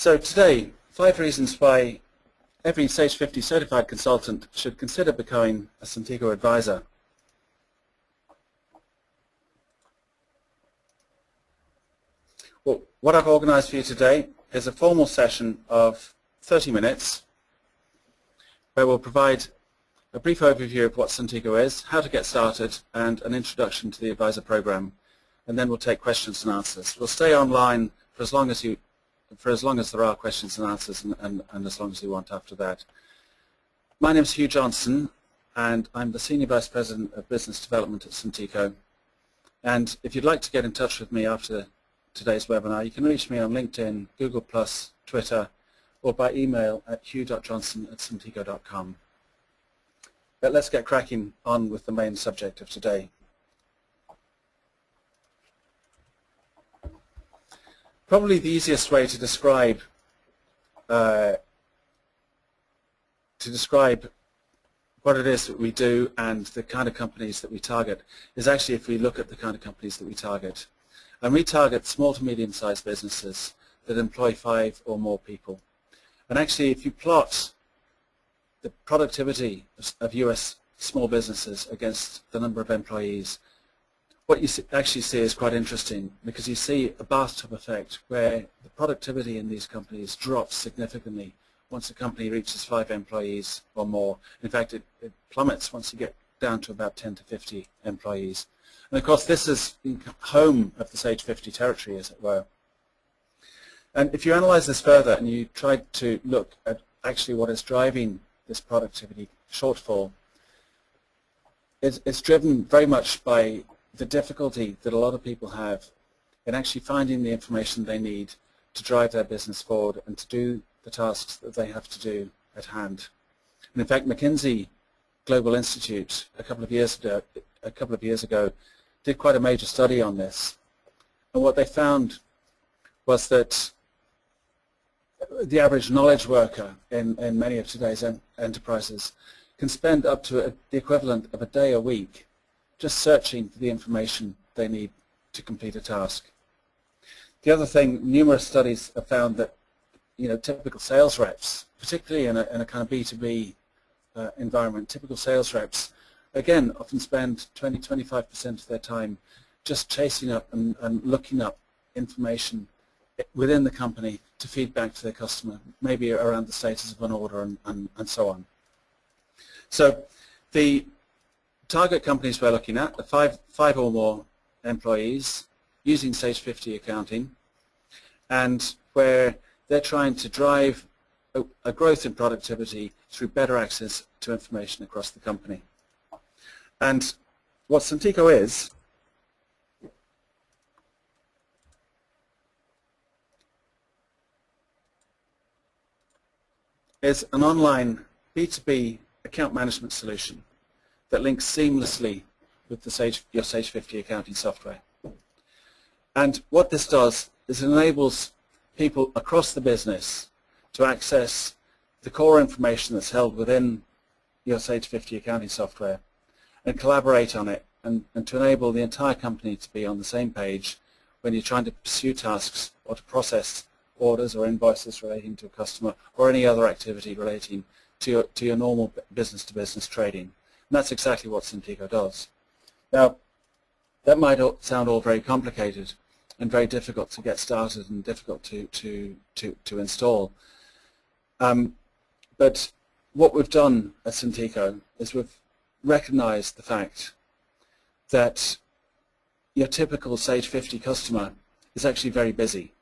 So today, 5 reasons why every Sage 50 certified consultant should consider becoming a Suntico Advisor. Well, what I've organized for you today is a formal session of 30 minutes where we'll provide a brief overview of what Suntico is, how to get started, and an introduction to the advisor program. And then we'll take questions and answers. We'll stay online for as long as there are questions and answers, and as long as you want after that. My name is Hugh Johnson, and I'm the Senior Vice President of Business Development at Suntico. And if you'd like to get in touch with me after today's webinar, you can reach me on LinkedIn, Google+, Twitter, or by email at hugh.johnson@suntico.com. But let's get cracking on with the main subject of today. Probably the easiest way to describe what it is that we do and the kind of companies that we target is actually if we look at the kind of companies that we target. And we target small to medium-sized businesses that employ 5 or more people. And actually, if you plot the productivity of US small businesses against the number of employees, what you actually see is quite interesting, because you see a bathtub effect where the productivity in these companies drops significantly once a company reaches 5 employees or more. In fact, it plummets once you get down to about 10 to 50 employees. And of course, this is home of the Sage 50 territory, as it were. And if you analyze this further and you try to look at actually what is driving this productivity shortfall, it's driven very much by the difficulty that a lot of people have in actually finding the information they need to drive their business forward and to do the tasks that they have to do at hand. And in fact, McKinsey Global Institute a couple of years ago did quite a major study on this. And what they found was that the average knowledge worker in many of today's enterprises can spend up to the equivalent of a day a week just searching for the information they need to complete a task. The other thing, numerous studies have found that typical sales reps, particularly in a kind of B2B environment, typical sales reps, again, often spend 20–25% of their time just chasing up and looking up information within the company to feed back to their customer, maybe around the status of an order and so on. So the target companies we're looking at are 5 or more employees using Sage 50 accounting, and where they're trying to drive a growth in productivity through better access to information across the company. And what Suntico is an online B2B account management solution that links seamlessly with your Sage 50 accounting software. And what this does is it enables people across the business to access the core information that's held within your Sage 50 accounting software and collaborate on it, and to enable the entire company to be on the same page when you're trying to pursue tasks or to process orders or invoices relating to a customer or any other activity relating to your normal business-to-business trading. And that's exactly what Suntico does. Now, that might sound all very complicated and very difficult to get started and difficult to install. But what we've done at Suntico is we've recognized the fact that your typical Sage 50 customer is actually very busy.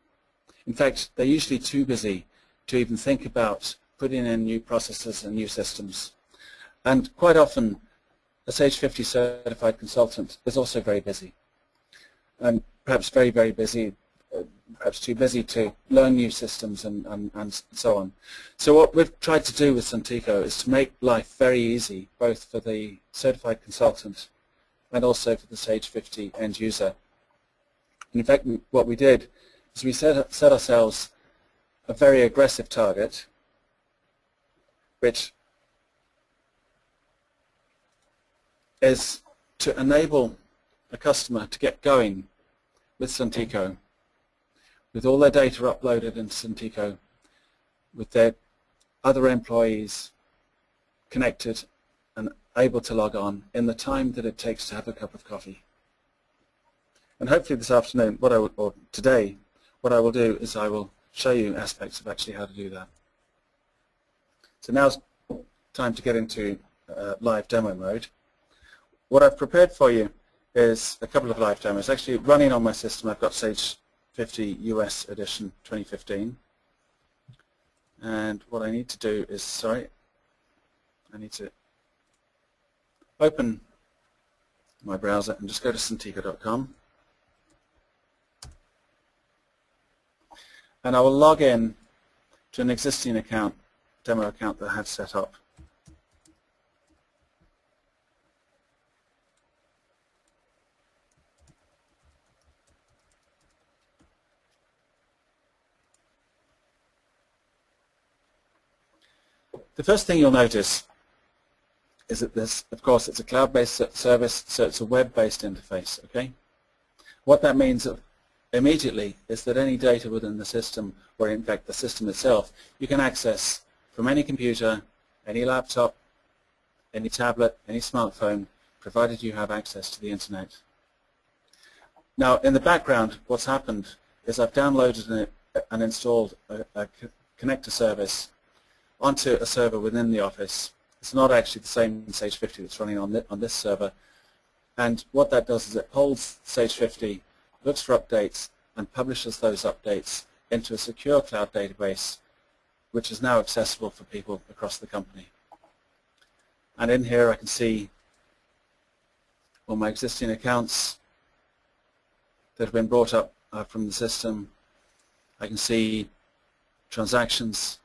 In fact, they're usually too busy to even think about putting in new processes and new systems. And quite often, a Sage 50 certified consultant is also very busy, and perhaps very, very busy, perhaps too busy to learn new systems and so on. So what we've tried to do with Suntico is to make life very easy, both for the certified consultant and also for the Sage 50 end user. And in fact, what we did is we set ourselves a very aggressive target, which is to enable a customer to get going with Suntico, with all their data uploaded into Suntico with their other employees connected and able to log on in the time that it takes to have a cup of coffee. And hopefully this afternoon, or today, what I will do is I will show you aspects of actually how to do that. So now's time to get into live demo mode. What I've prepared for you is a couple of live demos. Actually, running on my system, I've got Sage 50 US edition 2015. And what I need to do is, I need to open my browser and just go to Suntico.com. And I will log in to an existing account, demo account that I have set up. The first thing you'll notice is that this, of course, it's a cloud-based service, so it's a web-based interface, okay? What that means immediately is that any data within the system, or in fact the system itself, you can access from any computer, any laptop, any tablet, any smartphone, provided you have access to the internet. Now, in the background, what's happened is I've downloaded and installed a connector service onto a server within the office. It's not actually the same Sage 50 that's running on this server. And what that does is it holds Sage 50, looks for updates, and publishes those updates into a secure cloud database, which is now accessible for people across the company. And in here I can see all my existing accounts that have been brought up from the system. I can see transactions,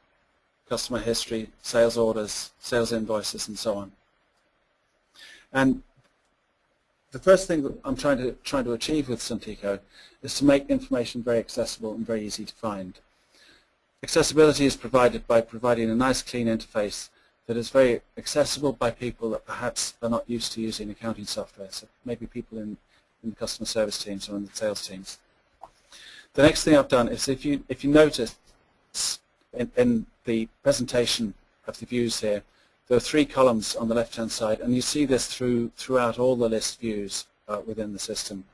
customer history, sales orders, sales invoices, and so on. And the first thing that I'm trying to achieve with Suntico is to make information very accessible and very easy to find. Accessibility is provided by providing a nice clean interface that is very accessible by people that perhaps are not used to using accounting software, so maybe people in the customer service teams or in the sales teams. The next thing I've done is if you notice in the presentation of the views here, there are 3 columns on the left-hand side, and you see this throughout all the list views within the system.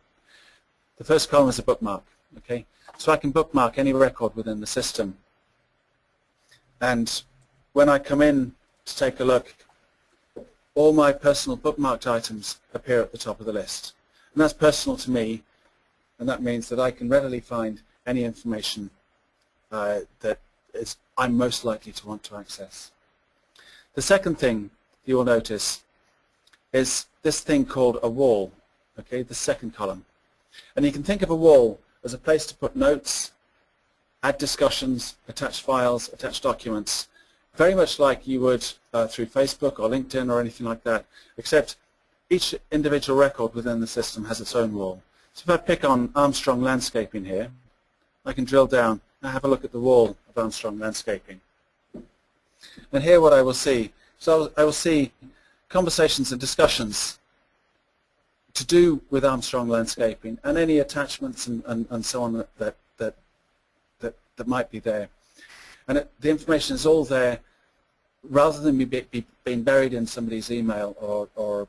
The first column is a bookmark, okay? So I can bookmark any record within the system. And when I come in to take a look, all my personal bookmarked items appear at the top of the list. And that's personal to me, and that means that I can readily find any information that I'm most likely to want to access. The second thing you will notice is this thing called a wall, okay, the second column. And you can think of a wall as a place to put notes, add discussions, attach files, attach documents, very much like you would through Facebook or LinkedIn or anything like that, except each individual record within the system has its own wall. So if I pick on Armstrong Landscaping here, I can drill down and have a look at the wall of Armstrong Landscaping. And here what I will see, so I will see conversations and discussions to do with Armstrong Landscaping and any attachments and so on that might be there. And the information is all there rather than being buried in somebody's email or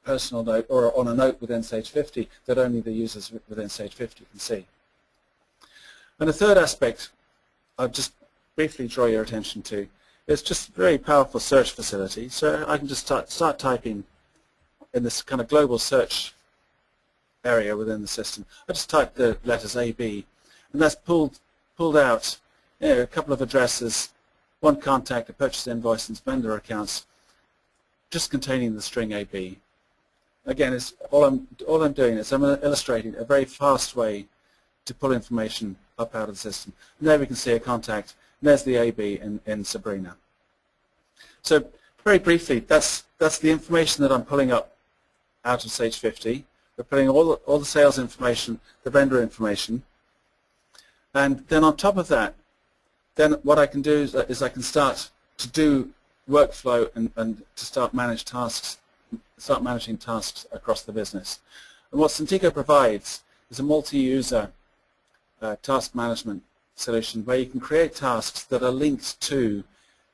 personal note or on a note within Sage 50 that only the users within Sage 50 can see. And the third aspect I'll just briefly draw your attention to is just a very powerful search facility. So I can just start typing in this kind of global search area within the system. I just type the letters AB, and that's pulled out a couple of addresses, one contact, a purchase invoice, and vendor accounts, just containing the string AB. Again, it's all I'm doing is I'm illustrating a very fast way to pull information up out of the system. And there we can see a contact, and there's the AB in Sabrina. So very briefly, that's the information that I'm pulling up out of Sage 50. We're putting all the sales information, the vendor information, and then on top of that, then what I can do is I can start to do workflow and to start managing tasks across the business. And what Suntico provides is a multi-user task management solution where you can create tasks that are linked to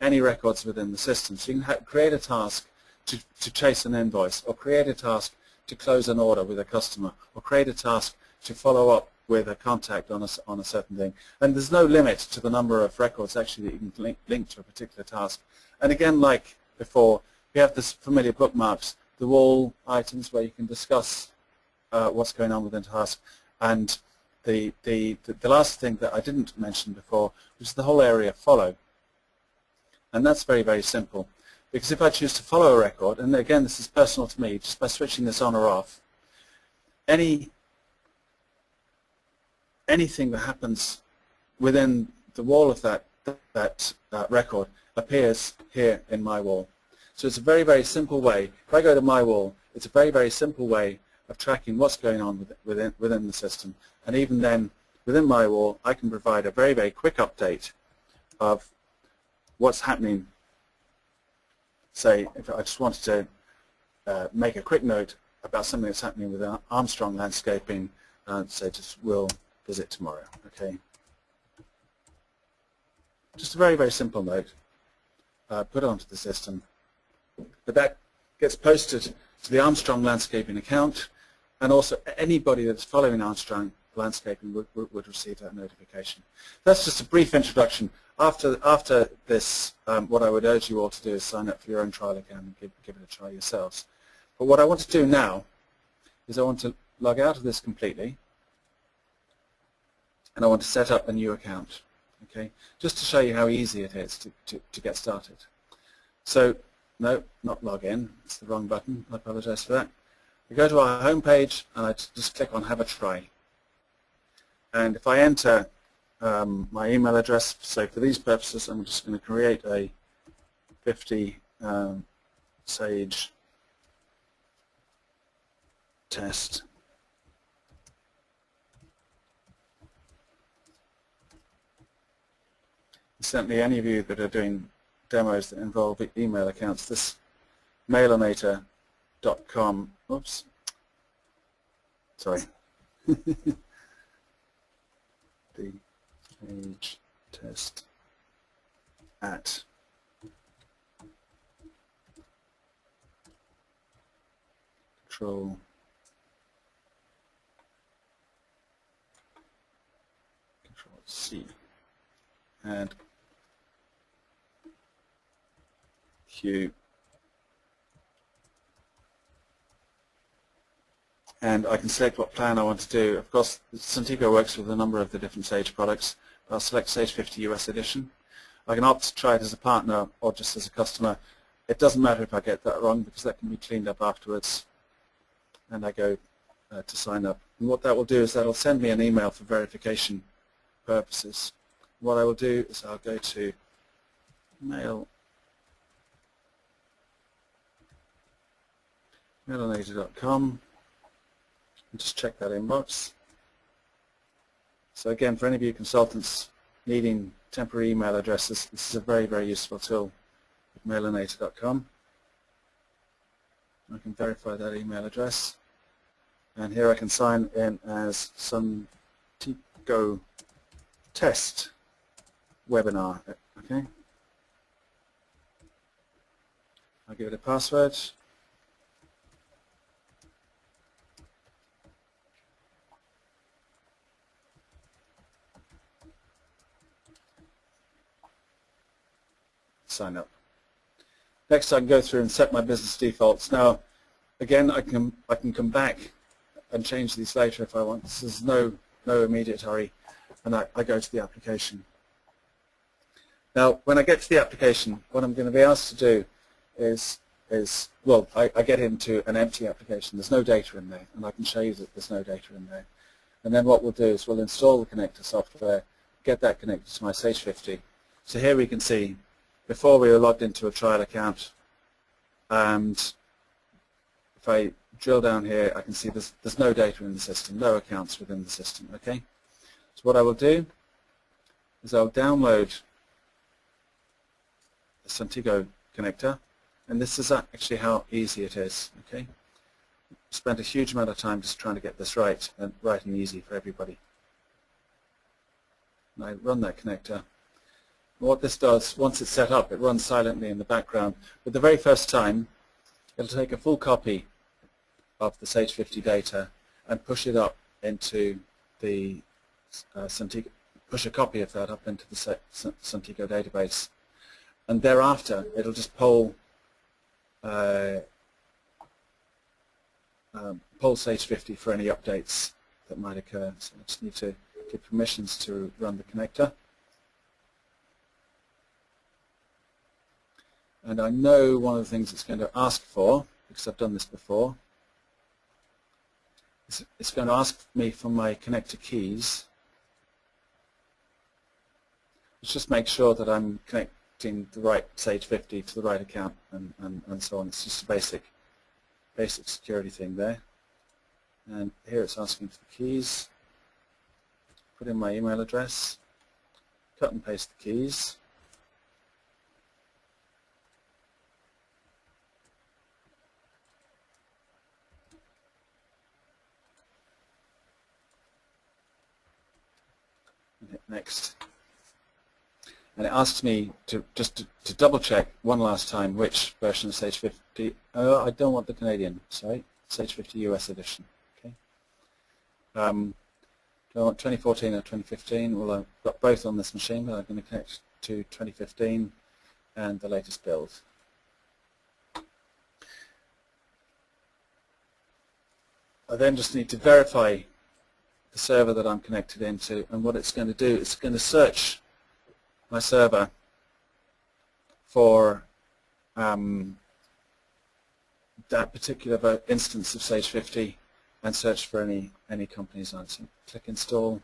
any records within the system. So you can create a task to chase an invoice, or create a task to close an order with a customer, or create a task to follow up with a contact on a certain thing. And there's no limit to the number of records actually that you can link to a particular task. And again, like before, we have this familiar bookmarks, the wall items where you can discuss what's going on within a task. And the last thing that I didn't mention before, which is the whole area follow. And that's very, very simple. Because if I choose to follow a record, and again this is personal to me, just by switching this on or off, anything that happens within the wall of that record appears here in my wall. So it's a very, very simple way. If I go to my wall, it's a very, very simple way of tracking what's going on within the system. And even then, within my wall, I can provide a very, very quick update of what's happening. Say, if I just wanted to make a quick note about something that's happening with Armstrong Landscaping, say just will visit tomorrow, okay? Just a very, very simple note, put onto the system. But that gets posted to the Armstrong Landscaping account, and also anybody that's following Armstrong Landscaping would receive that notification. That's just a brief introduction. After this, what I would urge you all to do is sign up for your own trial account and give it a try yourselves. But what I want to do now is I want to log out of this completely, and I want to set up a new account, okay? Just to show you how easy it is to get started. So, no, not log in, it's the wrong button, I apologize for that. We go to our home page and I just click on have a try. And if I enter my email address, so for these purposes I'm just going to create a 50 Sage test. Certainly any of you that are doing demos that involve email accounts, this mailinator.com, oops, sorry, the page test at Control-C and Hugh, and I can select what plan I want to do. Of course, Suntico works with a number of the different Sage products. I'll select Sage 50 US edition. I can opt to try it as a partner or just as a customer. It doesn't matter if I get that wrong because that can be cleaned up afterwards. And I go to sign up. And what that will do is that will send me an email for verification purposes. What I will do is I'll go to mailinator.com and just check that inbox. So again, for any of you consultants needing temporary email addresses, this is a very, very useful tool with mailinator.com. I can verify that email address, and here I can sign in as Suntico test webinar. Okay, I'll give it a password. Sign up. Next, I can go through and set my business defaults. Now, again, I can come back and change these later if I want. This is no immediate hurry, and I go to the application. Now, when I get to the application, what I'm going to be asked to do is well, I get into an empty application. There's no data in there, and I can show you that there's no data in there. And then what we'll do is we'll install the connector software, get that connected to my Sage 50. So here we can see before we were logged into a trial account, and if I drill down here, I can see there's no data in the system, no accounts within the system. Okay. So what I will do is I'll download the Suntico connector, and this is actually how easy it is. Okay. Spent a huge amount of time just trying to get this right and easy for everybody. and I run that connector. What this does, once it's set up, it runs silently in the background. But the very first time, it'll take a full copy of the Sage 50 data and push it up into the Suntico, push a copy of that up into the Suntico database. And thereafter, it'll just poll Sage 50 for any updates that might occur. So I just need to give permissions to run the connector. And I know one of the things it's going to ask for, because I've done this before, it's going to ask me for my connector keys. Let's just make sure that I'm connecting the right Sage 50 to the right account and so on. It's just a basic security thing there. And here it's asking for the keys. Put in my email address, cut and paste the keys. And hit next. And it asks me to double check one last time which version of Sage 50. I don't want the Canadian, sorry, Sage 50 US edition. Okay. Do I want 2014 or 2015? Well, I've got both on this machine, but I'm going to connect to 2015 and the latest build. I then just need to verify the server that I'm connected into, and what it's going to do, it's going to search my server for that particular instance of Sage 50 and search for any companies on it. So click install.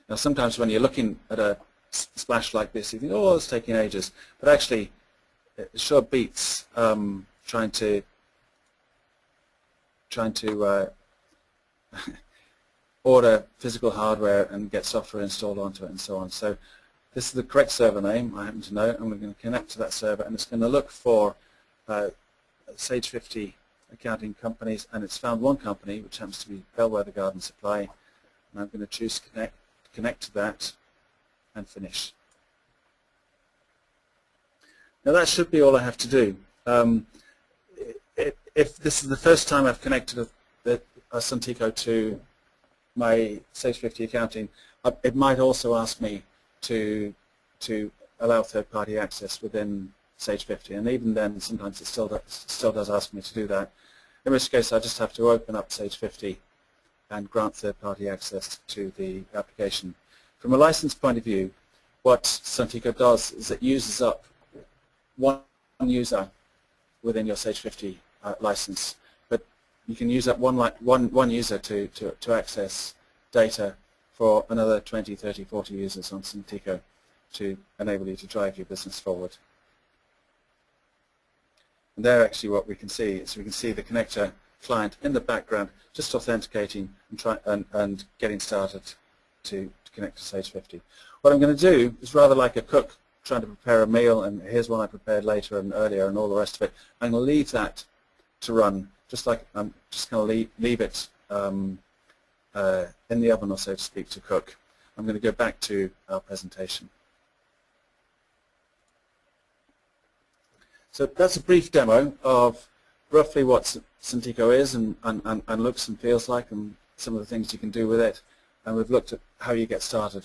Now sometimes when you're looking at a splash like this, you think, oh, it's taking ages. But actually, it sure beats trying to order physical hardware and get software installed onto it and so on. So this is the correct server name, I happen to know, and we're going to connect to that server, and it's going to look for Sage 50 accounting companies, and it's found one company, which happens to be Bellwether Garden Supply, and I'm going to choose connect to that and finish. Now that should be all I have to do. If this is the first time I've connected a Suntico to my Sage 50 accounting, it might also ask me to allow third-party access within Sage 50, and even then sometimes it still does ask me to do that, in which case I just have to open up Sage 50 and grant third-party access to the application. From a license point of view, what Suntico does is it uses up one user within your Sage 50 license, but you can use up one user to access data for another 20, 30, 40 users on Suntico to enable you to drive your business forward. And there actually what we can see is we can see the connector client in the background just authenticating and getting started to connect to Sage 50. What I'm going to do is rather like a cook trying to prepare a meal, and here's one I prepared later and earlier and all the rest of it. I'm going to leave that to run, just like I'm just going to leave it in the oven, or so to speak, to cook. I'm going to go back to our presentation. So that's a brief demo of roughly what Suntico is and looks and feels like, and some of the things you can do with it. And we've looked at how you get started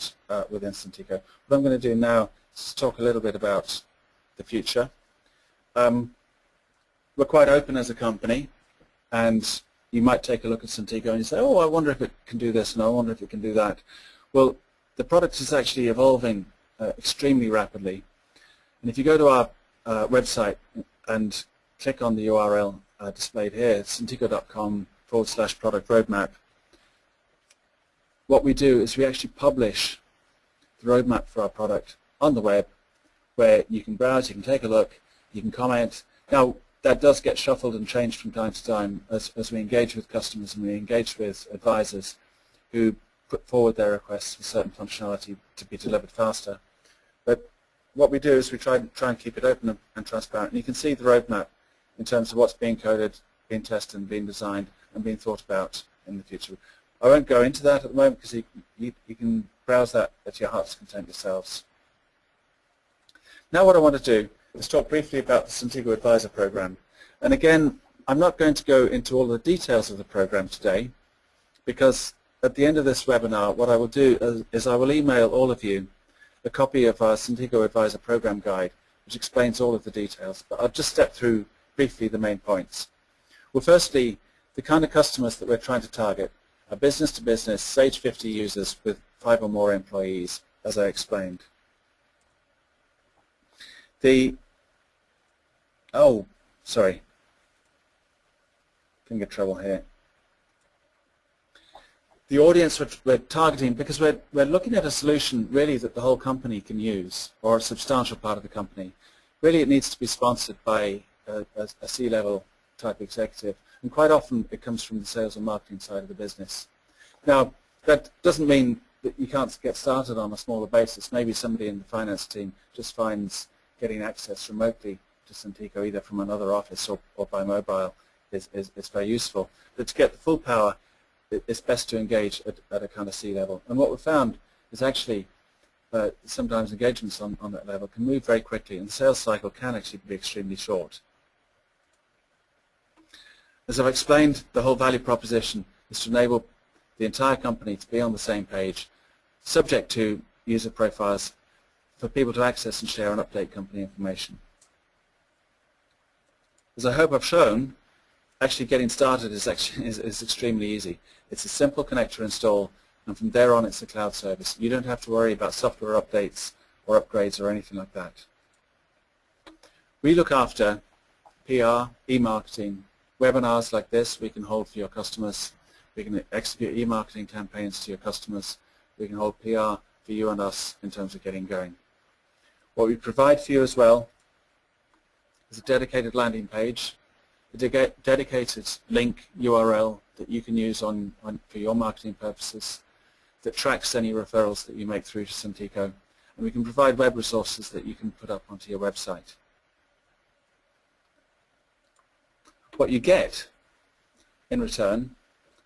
within Suntico. What I'm going to do now is talk a little bit about the future. We're quite open as a company, and you might take a look at Suntico and you say, oh, I wonder if it can do this, and I wonder if it can do that. Well, the product is actually evolving extremely rapidly. And if you go to our website and click on the URL displayed here, suntico.com/product roadmap, what we do is we actually publish the roadmap for our product on the web, where you can browse, you can take a look, you can comment. Now, that does get shuffled and changed from time to time as we engage with customers and we engage with advisors who put forward their requests for certain functionality to be delivered faster. But what we do is we try and keep it open and transparent. And you can see the roadmap in terms of what's being coded being tested and being designed and being thought about in the future. I won't go into that at the moment because you can browse that at your heart's content yourselves. Now what I want to do is talk briefly about the Suntico Advisor program. And again, I'm not going to go into all the details of the program today because at the end of this webinar, what I will do is I will email all of you a copy of our Suntico Advisor program guide, which explains all of the details. But I'll just step through briefly the main points. Well, firstly, the kind of customers that we're trying to target are business-to-business, Sage 50 users with 5 or more employees, as I explained. Sorry, finger trouble here. The audience we're targeting, because we're looking at a solution really that the whole company can use, or a substantial part of the company. Really it needs to be sponsored by a C-level type executive, and quite often it comes from the sales and marketing side of the business. Now, that doesn't mean that you can't get started on a smaller basis. Maybe somebody in the finance team just finds getting access remotely to Suntico, either from another office or by mobile, is very useful. But to get the full power, it's best to engage at a kind of C-level. And what we've found is actually sometimes engagements on that level can move very quickly, and the sales cycle can actually be extremely short. As I've explained, the whole value proposition is to enable the entire company to be on the same page, subject to user profiles for people to access and share and update company information. As I hope I've shown, actually getting started is extremely easy. It's a simple connector install, and from there on it's a cloud service. You don't have to worry about software updates or upgrades or anything like that. We look after PR, e-marketing, webinars like this we can hold for your customers. We can execute e-marketing campaigns to your customers. We can hold PR for you and us in terms of getting going. What we provide for you as well is a dedicated landing page, a dedicated link URL that you can use for your marketing purposes that tracks any referrals that you make through to Suntico, and we can provide web resources that you can put up onto your website. What you get in return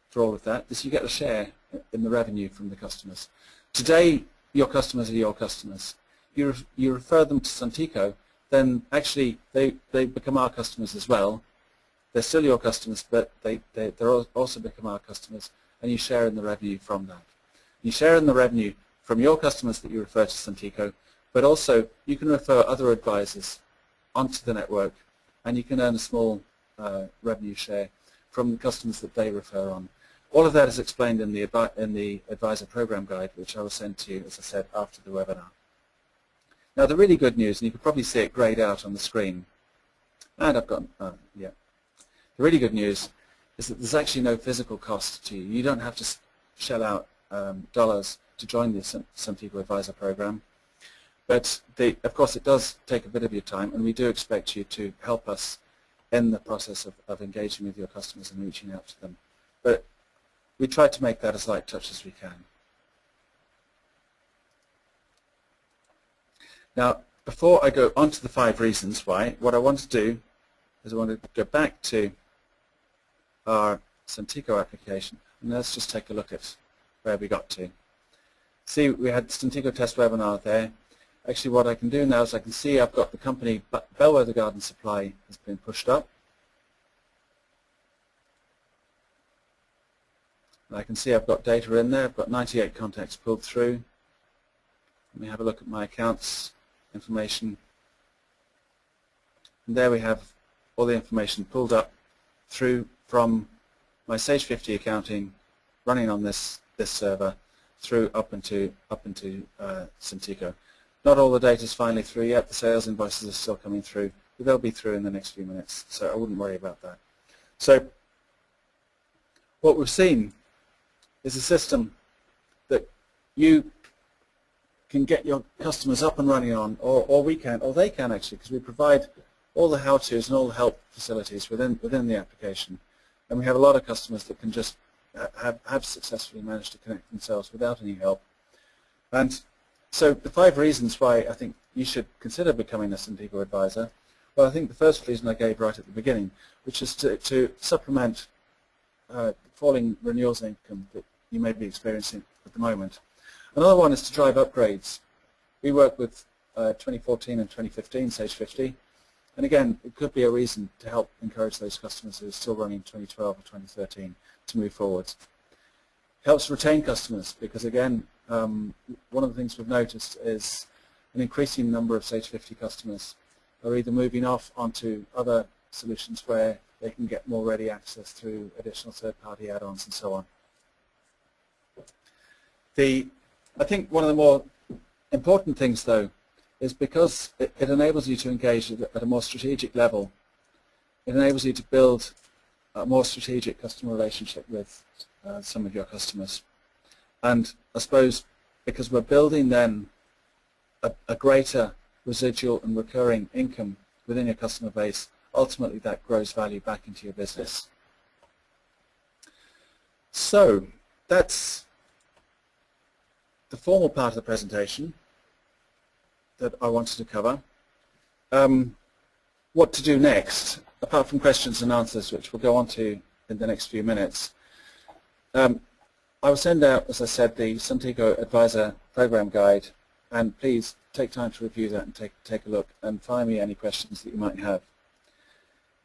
for all of that is you get a share in the revenue from the customers. Today, your customers are your customers. You refer them to Suntico, then actually they become our customers as well. They're still your customers, but they also become our customers, and you share in the revenue from that. You share in the revenue from your customers that you refer to Suntico, but also you can refer other advisors onto the network, and you can earn a small revenue share from the customers that they refer on. All of that is explained in the Advisor Program Guide, which I will send to you, as I said, after the webinar. Now, the really good news, and you can probably see it grayed out on the screen, and I've got, yeah. The really good news is that there's actually no physical cost to you. You don't have to shell out dollars to join the Suntico Advisor program. But of course, it does take a bit of your time, and we do expect you to help us in the process of engaging with your customers and reaching out to them. But we try to make that as light touch as we can. Now, before I go on to the 5 reasons why, what I want to do is I want to go back to our Suntico application, and let's just take a look at where we got to. See, we had Suntico test webinar there. Actually, what I can do now is I can see I've got the company Bellwether Garden Supply has been pushed up. And I can see I've got data in there. I've got 98 contacts pulled through. Let me have a look at my accounts information. And there we have all the information pulled up through from my Sage 50 accounting running on this server through up into Suntico. Not all the data is finally through yet. The sales invoices are still coming through, but they'll be through in the next few minutes, so I wouldn't worry about that. So what we've seen is a system that you can get your customers up and running on, or we can, or they can actually, because we provide all the how-tos and all the help facilities within the application. And we have a lot of customers that can just have successfully managed to connect themselves without any help. And so the 5 reasons why I think you should consider becoming a Suntico advisor. Well, I think the first reason I gave right at the beginning, which is to supplement falling renewals income that you may be experiencing at the moment. Another one is to drive upgrades. We work with 2014 and 2015 Sage 50, and again, it could be a reason to help encourage those customers who are still running 2012 or 2013 to move forward. Helps retain customers because, again, one of the things we've noticed is an increasing number of Sage 50 customers are either moving off onto other solutions where they can get more ready access through additional third-party add-ons and so on. I think one of the more important things, though, is because it enables you to engage at a more strategic level. It enables you to build a more strategic customer relationship with some of your customers. And I suppose because we're building then a greater residual and recurring income within your customer base, ultimately that grows value back into your business. So that's the formal part of the presentation that I wanted to cover. What to do next, apart from questions and answers, which we'll go on to in the next few minutes. I will send out, as I said, the Suntico Advisor Program Guide, and please take time to review that and take a look and fire me any questions that you might have.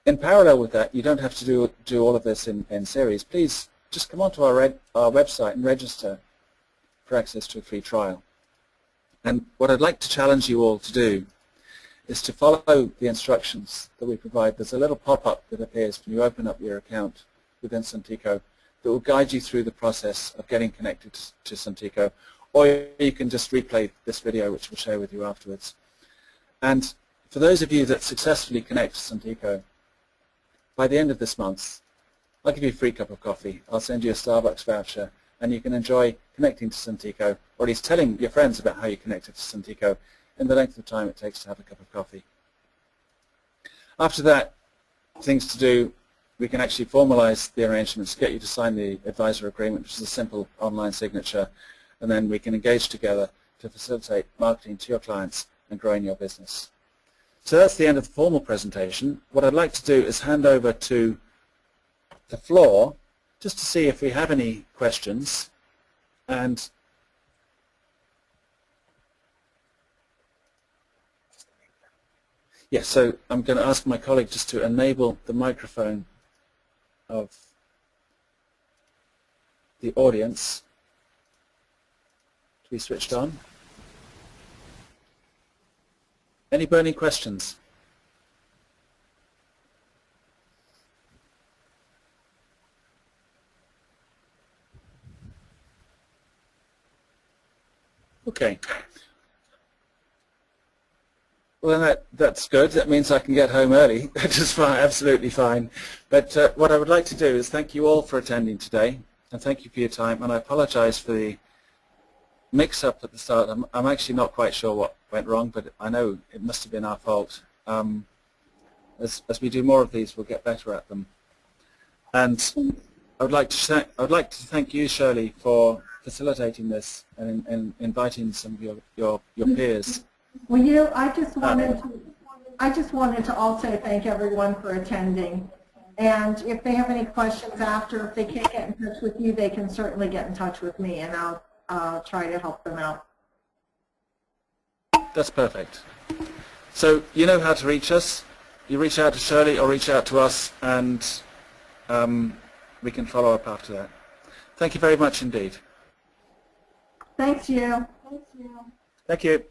In parallel with that, you don't have to do all of this in series. Please just come onto our website and register for access to a free trial. And what I'd like to challenge you all to do is to follow the instructions that we provide. There's a little pop-up that appears when you open up your account within Suntico that will guide you through the process of getting connected to Suntico, or you can just replay this video, which we'll share with you afterwards. And for those of you that successfully connect to Suntico, by the end of this month, I'll give you a free cup of coffee. I'll send you a Starbucks voucher, and you can enjoy connecting to Suntico, or at least telling your friends about how you connected to Suntico in the length of time it takes to have a cup of coffee. After that, things to do, we can actually formalize the arrangements, get you to sign the advisor agreement, which is a simple online signature, and then we can engage together to facilitate marketing to your clients and growing your business. So that's the end of the formal presentation. What I'd like to do is hand over to the floor just to see if we have any questions. And yes, so I'm going to ask my colleague just to enable the microphone of the audience to be switched on. Any burning questions? Okay. Well, then that's good. That means I can get home early, which is fine, absolutely fine. But what I would like to do is thank you all for attending today, and thank you for your time. And I apologize for the mix-up at the start. I'm actually not quite sure what went wrong, but I know it must have been our fault. As we do more of these, we'll get better at them. And I would like to thank you, Shirley, for facilitating this and inviting some of your peers. Well, I just wanted to also thank everyone for attending. And if they have any questions after, if they can't get in touch with you, they can certainly get in touch with me, and I'll try to help them out. That's perfect. So you know how to reach us. You reach out to Shirley or reach out to us, and we can follow up after that. Thank you very much indeed. Thanks, you. Thank you.